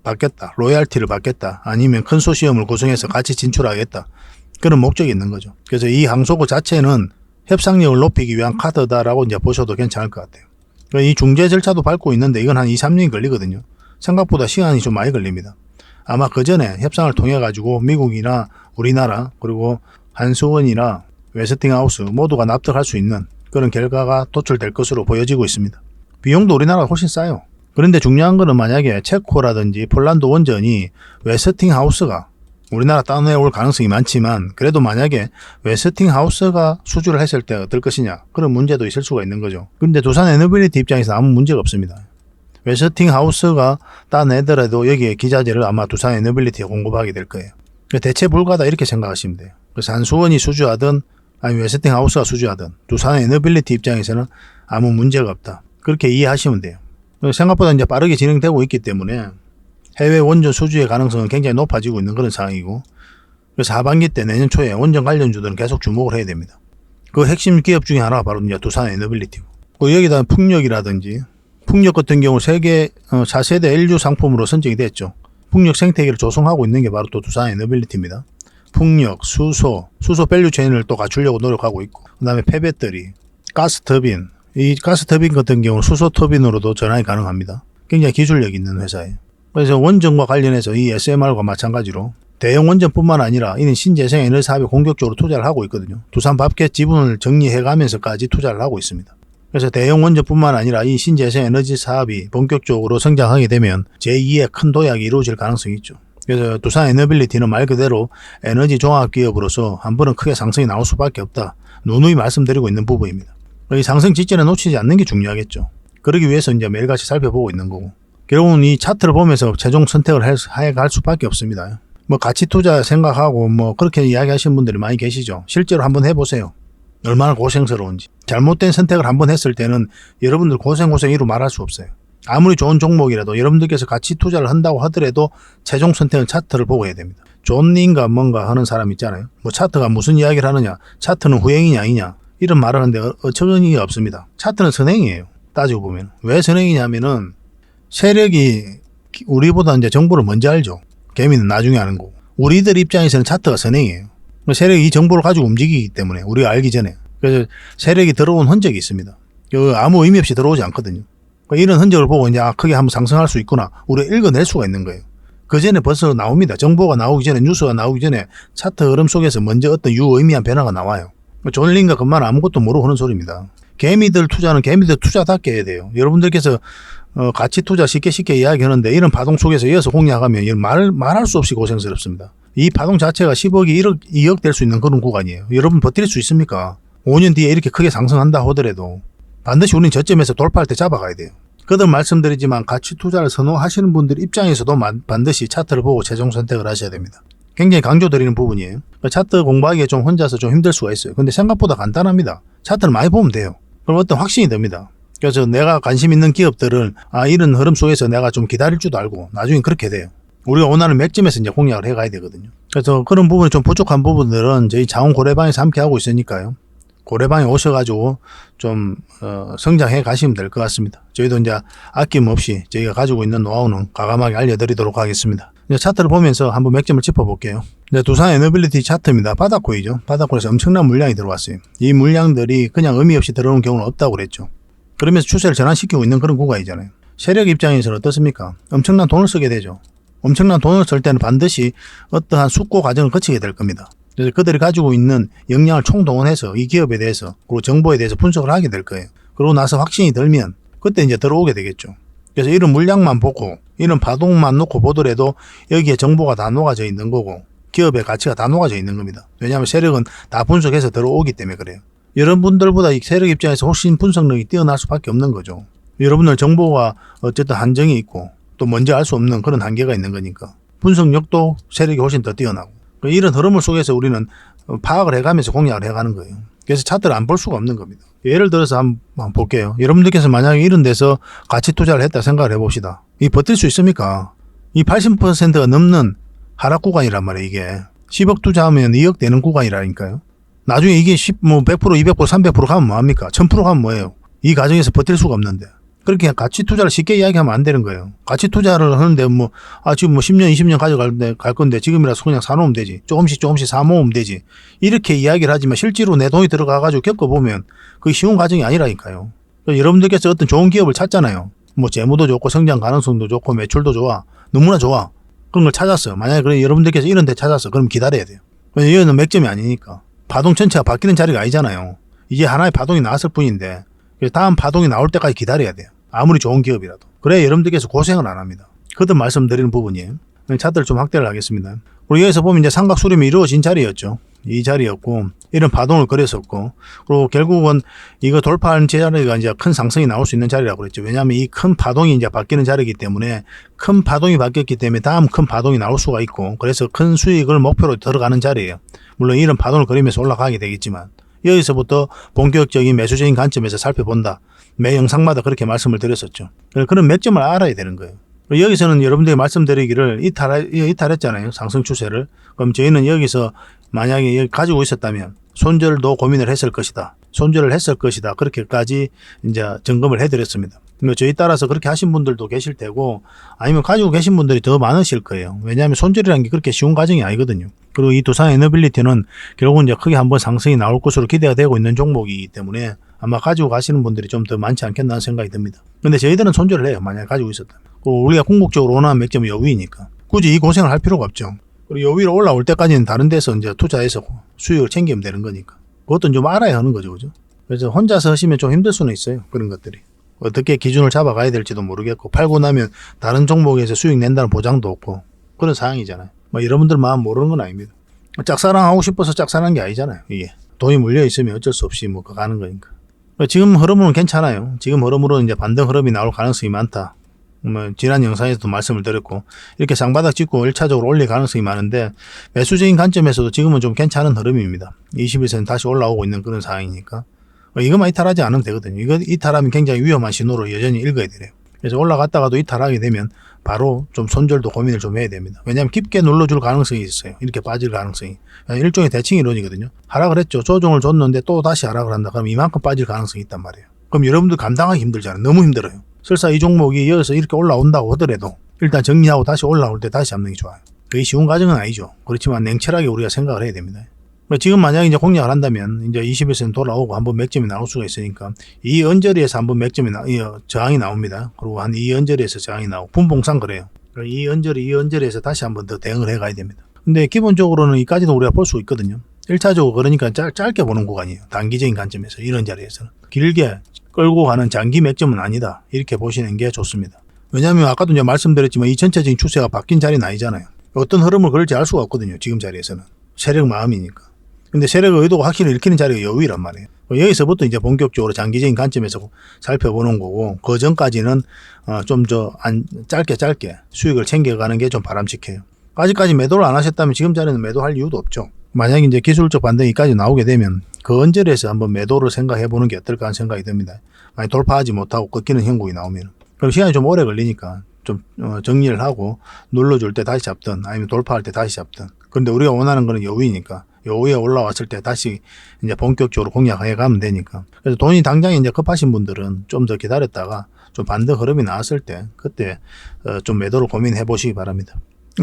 받겠다, 로얄티를 받겠다, 아니면 컨소시엄을 구성해서 같이 진출하겠다. 그런 목적이 있는 거죠. 그래서 이 항소고 자체는 협상력을 높이기 위한 카드다라고 이제 보셔도 괜찮을 것 같아요. 이 중재 절차도 밟고 있는데 이건 한 2, 3년이 걸리거든요. 생각보다 시간이 좀 많이 걸립니다. 아마 그 전에 협상을 통해 가지고 미국이나 우리나라 그리고 한수원이나 웨스팅하우스 모두가 납득할 수 있는 그런 결과가 도출될 것으로 보여지고 있습니다. 비용도 우리나라가 훨씬 싸요. 그런데 중요한 거는 만약에 체코라든지 폴란드 원전이 웨스팅하우스가 우리나라 따내올 가능성이 많지만 그래도 만약에 웨스팅하우스가 수주를 했을 때 어떨 것이냐 그런 문제도 있을 수가 있는 거죠. 근데 두산 에너빌리티 입장에서 아무 문제가 없습니다. 웨스팅하우스가 따내더라도 여기에 기자재를 아마 두산 에너빌리티에 공급하게 될 거예요. 대체 불가다 이렇게 생각하시면 돼요. 그래서 한수원이 수주하든 아니 웨스팅하우스가 수주하든 두산 에너빌리티 입장에서는 아무 문제가 없다. 그렇게 이해하시면 돼요. 생각보다 이제 빠르게 진행되고 있기 때문에 해외 원전 수주의 가능성은 굉장히 높아지고 있는 그런 상황이고 그래서 하반기 때 내년 초에 원전 관련주들은 계속 주목을 해야 됩니다. 그 핵심 기업 중에 하나가 바로 이제 두산 에너빌리티고 여기다 풍력이라든지, 풍력 같은 경우 세계 4세대 LU 상품으로 선정이 됐죠. 풍력 생태계를 조성하고 있는 게 바로 또 두산 에너빌리티입니다. 풍력, 수소 밸류 체인을 또 갖추려고 노력하고 있고, 그 다음에 폐배터리, 가스터빈, 이 가스터빈 같은 경우는 수소 터빈으로도 전환이 가능합니다. 굉장히 기술력 있는 회사예요. 그래서 원전과 관련해서 이 SMR과 마찬가지로 대형 원전뿐만 아니라 이는 신재생 에너지 사업에 공격적으로 투자를 하고 있거든요. 두산 밥켓 지분을 정리해가면서까지 투자를 하고 있습니다. 그래서 대형 원전뿐만 아니라 이 신재생 에너지 사업이 본격적으로 성장하게 되면 제2의 큰 도약이 이루어질 가능성이 있죠. 그래서 두산 에너빌리티는 말 그대로 에너지 종합 기업으로서 한 번은 크게 상승이 나올 수밖에 없다. 누누이 말씀드리고 있는 부분입니다. 이 상승 직전에 놓치지 않는 게 중요하겠죠. 그러기 위해서 이제 매일같이 살펴보고 있는 거고, 결국은 이 차트를 보면서 최종 선택을 해갈 수밖에 없습니다. 뭐 가치 투자 생각하고 뭐 그렇게 이야기하시는 분들이 많이 계시죠. 실제로 한번 해보세요. 얼마나 고생스러운지. 잘못된 선택을 한번 했을 때는 여러분들 고생 이루 말할 수 없어요. 아무리 좋은 종목이라도 여러분들께서 가치 투자를 한다고 하더라도 최종 선택은 차트를 보고 해야 됩니다. 존인가 뭔가 하는 사람 있잖아요. 뭐 차트가 무슨 이야기를 하느냐, 차트는 후행이냐 아니냐 이런 말을 하는데 어처구니가 없습니다. 차트는 선행이에요. 따지고 보면. 왜 선행이냐면은 세력이 우리보다 이제 정보를 먼저 알죠. 개미는 나중에 아는 거고. 우리들 입장에서는 차트가 선행이에요. 세력이 이 정보를 가지고 움직이기 때문에 우리가 알기 전에. 그래서 세력이 들어온 흔적이 있습니다. 아무 의미 없이 들어오지 않거든요. 이런 흔적을 보고 이제 크게 한번 상승할 수 있구나. 우리가 읽어낼 수가 있는 거예요. 그 전에 벌써 나옵니다. 정보가 나오기 전에, 뉴스가 나오기 전에 차트 흐름 속에서 먼저 어떤 유의미한 변화가 나와요. 존린가 그만 아무것도 모르고 하는 소리입니다. 개미들 투자는 개미들 투자답게 해야 돼요. 여러분들께서 가치 투자 쉽게 이야기하는데 이런 파동 속에서 이어서 공략하면 말할 수 없이 고생스럽습니다. 이 파동 자체가 10억이 1억, 2억 될 수 있는 그런 구간이에요. 여러분 버틸 수 있습니까? 5년 뒤에 이렇게 크게 상승한다 하더라도 반드시 우리는 저점에서 돌파할 때 잡아가야 돼요. 거듭 말씀드리지만 가치 투자를 선호하시는 분들 입장에서도 반드시 차트를 보고 최종 선택을 하셔야 됩니다. 굉장히 강조드리는 부분이에요. 차트 공부하기에 좀 혼자서 좀 힘들 수가 있어요. 근데 생각보다 간단합니다. 차트를 많이 보면 돼요. 그럼 어떤 확신이 듭니다. 그래서 내가 관심 있는 기업들을 이런 흐름 속에서 내가 좀 기다릴 줄도 알고 나중에 그렇게 돼요. 우리가 원하는 맥점에서 이제 공략을 해가야 되거든요. 그래서 그런 부분이 좀 부족한 부분들은 저희 자원 고래방에서 함께 하고 있으니까요. 고래방에 오셔가지고 좀 성장해 가시면 될 것 같습니다. 저희도 이제 아낌없이 저희가 가지고 있는 노하우는 과감하게 알려드리도록 하겠습니다. 이제 차트를 보면서 한번 맥점을 짚어볼게요. 이제 두산 에너빌리티 차트입니다. 바닥코이죠. 바닥코에서 엄청난 물량이 들어왔어요. 이 물량들이 그냥 의미 없이 들어오는 경우는 없다고 그랬죠. 그러면서 추세를 전환시키고 있는 그런 구간이잖아요. 세력 입장에서는 어떻습니까? 엄청난 돈을 쓰게 되죠. 엄청난 돈을 쓸 때는 반드시 어떠한 숙고 과정을 거치게 될 겁니다. 그래서 그들이 가지고 있는 역량을 총동원해서 이 기업에 대해서 그리고 정보에 대해서 분석을 하게 될 거예요. 그러고 나서 확신이 들면 그때 이제 들어오게 되겠죠. 그래서 이런 물량만 보고 이런 파동만 놓고 보더라도 여기에 정보가 다 녹아져 있는 거고 기업의 가치가 다 녹아져 있는 겁니다. 왜냐하면 세력은 다 분석해서 들어오기 때문에 그래요. 여러분들보다 이 세력 입장에서 훨씬 분석력이 뛰어날 수밖에 없는 거죠. 여러분들 정보가 어쨌든 한정이 있고 또 먼저 알 수 없는 그런 한계가 있는 거니까 분석력도 세력이 훨씬 더 뛰어나고 이런 흐름을 속에서 우리는 파악을 해가면서 공략을 해가는 거예요. 그래서 차트를 안 볼 수가 없는 겁니다. 예를 들어서 한번 볼게요. 여러분들께서 만약에 이런 데서 가치 투자를 했다 생각을 해봅시다. 이 버틸 수 있습니까? 이 80%가 넘는 하락 구간이란 말이에요. 이게 10억 투자하면 2억 되는 구간이라니까요. 나중에 이게 100%, 200%, 300% 가면 뭐합니까? 1000% 가면 뭐예요? 이 과정에서 버틸 수가 없는데. 그렇게 가치 투자를 쉽게 이야기하면 안 되는 거예요. 가치 투자를 하는데 지금 10년, 20년 갈 건데 지금이라서 그냥 사놓으면 되지. 조금씩 사모으면 되지. 이렇게 이야기를 하지만 실제로 내 돈이 들어가가지고 겪어보면 그게 쉬운 과정이 아니라니까요. 여러분들께서 어떤 좋은 기업을 찾잖아요. 재무도 좋고 성장 가능성도 좋고 매출도 좋아. 너무나 좋아. 그런 걸 찾았어. 만약에 그래 여러분들께서 이런 데 찾았어. 그럼 기다려야 돼요. 이거는 맥점이 아니니까. 파동 전체가 바뀌는 자리가 아니잖아요. 이제 하나의 파동이 나왔을 뿐인데 다음 파동이 나올 때까지 기다려야 돼요. 아무리 좋은 기업이라도. 그래야 여러분들께서 고생을 안 합니다. 거듭 말씀드리는 부분이에요. 차트를 좀 확대를 하겠습니다. 그리고 여기서 보면 이제 삼각 수렴이 이루어진 자리였죠. 이 자리였고 이런 파동을 그렸었고 그리고 결국은 이거 돌파하는 자리가 이제 큰 상승이 나올 수 있는 자리라고 그랬죠. 왜냐하면 이 큰 파동이 이제 바뀌는 자리이기 때문에 큰 파동이 바뀌었기 때문에 다음 큰 파동이 나올 수가 있고 그래서 큰 수익을 목표로 들어가는 자리예요. 물론 이런 파동을 그리면서 올라가게 되겠지만 여기서부터 본격적인 매수적인 관점에서 살펴본다. 매 영상마다 그렇게 말씀을 드렸었죠. 그런 맥점을 알아야 되는 거예요. 여기서는 여러분들이 말씀드리기를 이탈했잖아요. 상승 추세를. 그럼 저희는 여기서 만약에 여기 가지고 있었다면 손절도 고민을 했을 것이다. 손절을 했을 것이다. 그렇게까지 이제 점검을 해드렸습니다. 저희 따라서 그렇게 하신 분들도 계실 테고 아니면 가지고 계신 분들이 더 많으실 거예요. 왜냐하면 손절이라는 게 그렇게 쉬운 과정이 아니거든요. 그리고 이 두산 에너빌리티는 결국은 이제 크게 한번 상승이 나올 것으로 기대가 되고 있는 종목이기 때문에 아마 가지고 가시는 분들이 좀 더 많지 않겠나 하는 생각이 듭니다. 근데 저희들은 손절을 해요. 만약에 가지고 있었다면. 그리고 우리가 궁극적으로 원하는 맥점이 여위니까 굳이 이 고생을 할 필요가 없죠. 그리고 여위로 올라올 때까지는 다른 데서 이제 투자해서 수익을 챙기면 되는 거니까. 그것도 좀 알아야 하는 거죠. 그죠? 그래서 혼자서 하시면 좀 힘들 수는 있어요. 그런 것들이. 어떻게 기준을 잡아가야 될지도 모르겠고 팔고 나면 다른 종목에서 수익 낸다는 보장도 없고 그런 상황이잖아요. 여러분들 마음 모르는 건 아닙니다. 짝사랑하고 싶어서 짝사랑한 게 아니잖아요. 이게 돈이 물려 있으면 어쩔 수 없이 가는 거니까. 지금 흐름은 괜찮아요. 지금 흐름으로 이제 반등 흐름이 나올 가능성이 많다. 지난 영상에서도 말씀을 드렸고 이렇게 상바닥 찍고 1차적으로 올릴 가능성이 많은데 매수적인 관점에서도 지금은 좀 괜찮은 흐름입니다. 21선 다시 올라오고 있는 그런 상황이니까 이것만 이탈하지 않으면 되거든요. 이거 이탈하면 굉장히 위험한 신호로 여전히 읽어야 돼요. 그래서 올라갔다가도 이탈하게 되면 바로 좀 손절도 고민을 좀 해야 됩니다. 왜냐하면 깊게 눌러줄 가능성이 있어요. 이렇게 빠질 가능성이. 일종의 대칭 이론이거든요. 하락을 했죠. 조정을 줬는데 또 다시 하락을 한다. 그럼 이만큼 빠질 가능성이 있단 말이에요. 그럼 여러분들 감당하기 힘들잖아요. 너무 힘들어요. 설사 이 종목이 이어서 이렇게 올라온다고 하더라도 일단 정리하고 다시 올라올 때 다시 잡는 게 좋아요. 그게 쉬운 과정은 아니죠. 그렇지만 냉철하게 우리가 생각을 해야 됩니다. 지금 만약에 이제 공략을 한다면 이제 21선 돌아오고 한번 맥점이 나올 수가 있으니까 이 언저리에서 한번 맥점이 저항이 나옵니다. 그리고 한 이 언저리에서 저항이 나오고 분봉상 그래요. 이 언저리에서 다시 한번 더 대응을 해 가야 됩니다. 근데 기본적으로는 이까지도 우리가 볼 수 있거든요. 1차적으로 그러니까 짧게 보는 구간이에요. 단기적인 관점에서 이런 자리에서는 길게 끌고 가는 장기 맥점은 아니다. 이렇게 보시는 게 좋습니다. 왜냐하면 아까도 이제 말씀드렸지만 이 전체적인 추세가 바뀐 자리는 아니잖아요. 어떤 흐름을 그럴지 알 수가 없거든요. 지금 자리에서는. 세력 마음이니까. 근데 세력의 의도가 확실히 읽히는 자리가 여유란 말이에요. 여기서부터 이제 본격적으로 장기적인 관점에서 살펴보는 거고, 그 전까지는 좀 짧게 수익을 챙겨가는 게 좀 바람직해요. 아직까지 매도를 안 하셨다면 지금 자리는 매도할 이유도 없죠. 만약에 이제 기술적 반등이까지 나오게 되면 그 언저리에서 한번 매도를 생각해 보는 게 어떨까 하는 생각이 듭니다. 만약 돌파하지 못하고 꺾이는 형국이 나오면. 그럼 시간이 좀 오래 걸리니까 좀 정리를 하고 눌러줄 때 다시 잡든 아니면 돌파할 때 다시 잡든. 그런데 우리가 원하는 거는 여유이니까. 여기에 올라왔을 때 다시 이제 본격적으로 공략해 가면 되니까. 그래서 돈이 당장에 이제 급하신 분들은 좀 더 기다렸다가 좀 반등 흐름이 나왔을 때 그때 좀 매도를 고민해 보시기 바랍니다.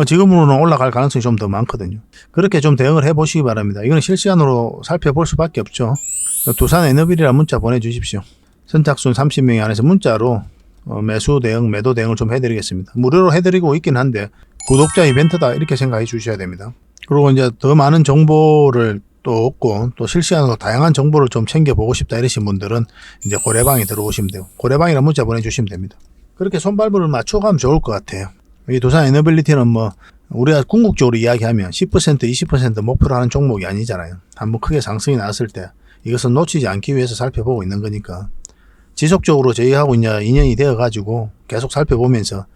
지금으로는 올라갈 가능성이 좀 더 많거든요. 그렇게 좀 대응을 해 보시기 바랍니다. 이거는 실시간으로 살펴볼 수밖에 없죠. 두산 에너빌이라는 문자 보내주십시오. 선착순 30명이 안에서 문자로 매수 대응, 매도 대응을 좀 해드리겠습니다. 무료로 해드리고 있긴 한데 구독자 이벤트다 이렇게 생각해 주셔야 됩니다. 그리고 이제 더 많은 정보를 또 얻고 또 실시간으로 다양한 정보를 좀 챙겨보고 싶다 이러신 분들은 이제 고래방에 들어오시면 돼요. 고래방이라는 문자 보내주시면 됩니다. 그렇게 손발부를 맞춰가면 좋을 것 같아요. 이 두산 에너빌리티는 우리가 궁극적으로 이야기하면 10%, 20% 목표로 하는 종목이 아니잖아요. 한번 크게 상승이 나왔을 때 이것은 놓치지 않기 위해서 살펴보고 있는 거니까 지속적으로 저희하고 이제 인연이 되어가지고 계속 살펴보면서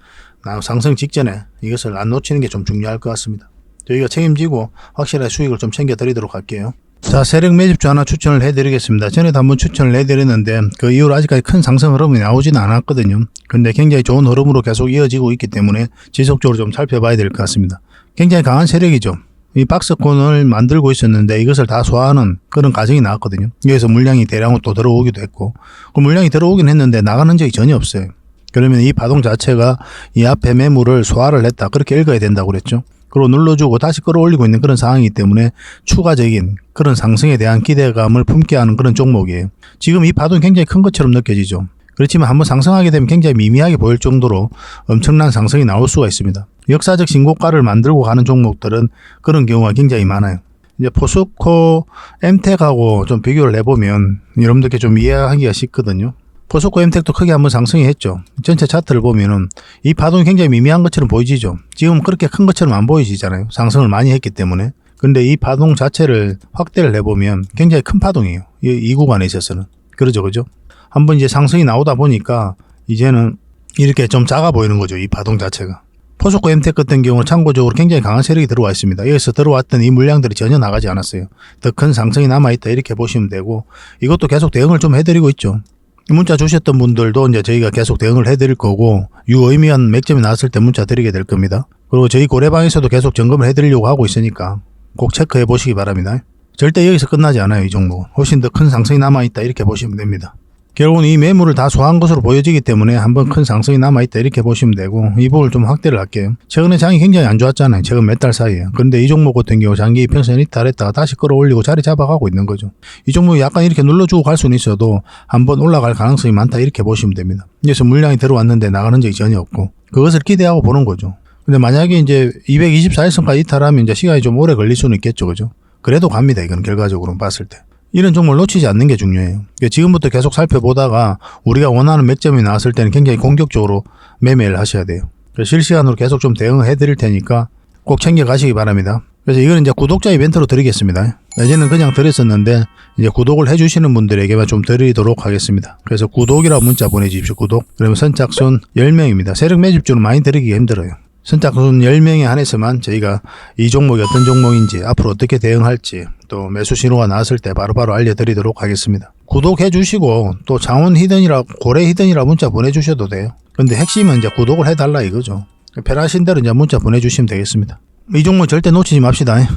상승 직전에 이것을 안 놓치는 게 좀 중요할 것 같습니다. 저희가 책임지고 확실하게 수익을 좀 챙겨드리도록 할게요. 자, 세력 매집주 하나 추천을 해드리겠습니다. 전에도 한번 추천을 해드렸는데 그 이후로 아직까지 큰 상승 흐름이 나오지는 않았거든요. 근데 굉장히 좋은 흐름으로 계속 이어지고 있기 때문에 지속적으로 좀 살펴봐야 될 것 같습니다. 굉장히 강한 세력이죠. 이 박스콘을 만들고 있었는데 이것을 다 소화하는 그런 과정이 나왔거든요. 여기서 물량이 대량으로 또 들어오기도 했고 그 물량이 들어오긴 했는데 나가는 적이 전혀 없어요. 그러면 이 파동 자체가 이 앞에 매물을 소화를 했다. 그렇게 읽어야 된다고 그랬죠. 그리고 눌러주고 다시 끌어올리고 있는 그런 상황이기 때문에 추가적인 그런 상승에 대한 기대감을 품게 하는 그런 종목이에요. 지금 이 파동이 굉장히 큰 것처럼 느껴지죠. 그렇지만 한번 상승하게 되면 굉장히 미미하게 보일 정도로 엄청난 상승이 나올 수가 있습니다. 역사적 신고가를 만들고 가는 종목들은 그런 경우가 굉장히 많아요. 이제 포스코 엠텍하고 좀 비교를 해보면 여러분들께 좀 이해하기가 쉽거든요. 포스코 엠텍도 크게 한번 상승이 했죠. 전체 차트를 보면은 이 파동이 굉장히 미미한 것처럼 보이지죠. 지금 그렇게 큰 것처럼 안 보이시잖아요. 상승을 많이 했기 때문에. 근데 이 파동 자체를 확대를 해보면 굉장히 큰 파동이에요. 이 구간에 있어서는. 그러죠, 그죠? 한번 이제 상승이 나오다 보니까 이제는 이렇게 좀 작아 보이는 거죠. 이 파동 자체가. 포스코 엠텍 같은 경우는 참고적으로 굉장히 강한 세력이 들어와 있습니다. 여기서 들어왔던 이 물량들이 전혀 나가지 않았어요. 더 큰 상승이 남아있다 이렇게 보시면 되고 이것도 계속 대응을 좀 해드리고 있죠. 문자 주셨던 분들도 이제 저희가 계속 대응을 해드릴 거고 유의미한 맥점이 나왔을 때 문자 드리게 될 겁니다. 그리고 저희 고래방에서도 계속 점검을 해드리려고 하고 있으니까 꼭 체크해 보시기 바랍니다. 절대 여기서 끝나지 않아요. 이 종목 훨씬 더 큰 상승이 남아있다 이렇게 보시면 됩니다. 결국은 이 매물을 다 소화한 것으로 보여지기 때문에 한번 큰 상승이 남아있다 이렇게 보시면 되고, 이 부분을 좀 확대를 할게요. 최근에 장이 굉장히 안 좋았잖아요. 최근 몇 달 사이에. 그런데 이 종목 같은 경우 장기 이평선 이탈했다가 다시 끌어올리고 자리 잡아가고 있는 거죠. 이 종목이 약간 이렇게 눌러주고 갈 수는 있어도 한번 올라갈 가능성이 많다 이렇게 보시면 됩니다. 그래서 물량이 들어왔는데 나가는 적이 전혀 없고, 그것을 기대하고 보는 거죠. 근데 만약에 이제 224일선까지 이탈하면 이제 시간이 좀 오래 걸릴 수는 있겠죠. 그죠? 그래도 갑니다. 이건 결과적으로 봤을 때. 이런 종목을 놓치지 않는 게 중요해요. 지금부터 계속 살펴보다가 우리가 원하는 맥점이 나왔을 때는 굉장히 공격적으로 매매를 하셔야 돼요. 실시간으로 계속 좀 대응을 해드릴 테니까 꼭 챙겨가시기 바랍니다. 그래서 이거는 이제 구독자 이벤트로 드리겠습니다. 예전에는 그냥 드렸었는데 이제 구독을 해주시는 분들에게만 좀 드리도록 하겠습니다. 그래서 구독이라고 문자 보내주십시오. 구독. 그러면 선착순 10명입니다. 세력 매집주는 많이 드리기가 힘들어요. 선착순 10명에 한해서만 저희가 이 종목이 어떤 종목인지, 앞으로 어떻게 대응할지, 또 매수 신호가 나왔을 때 바로바로 알려드리도록 하겠습니다. 구독해 주시고 또 장원 히든이라 고래 히든이라 문자 보내주셔도 돼요. 근데 핵심은 이제 구독을 해달라 이거죠. 편하신 대로 이제 문자 보내주시면 되겠습니다. 이 종목 절대 놓치지 맙시다.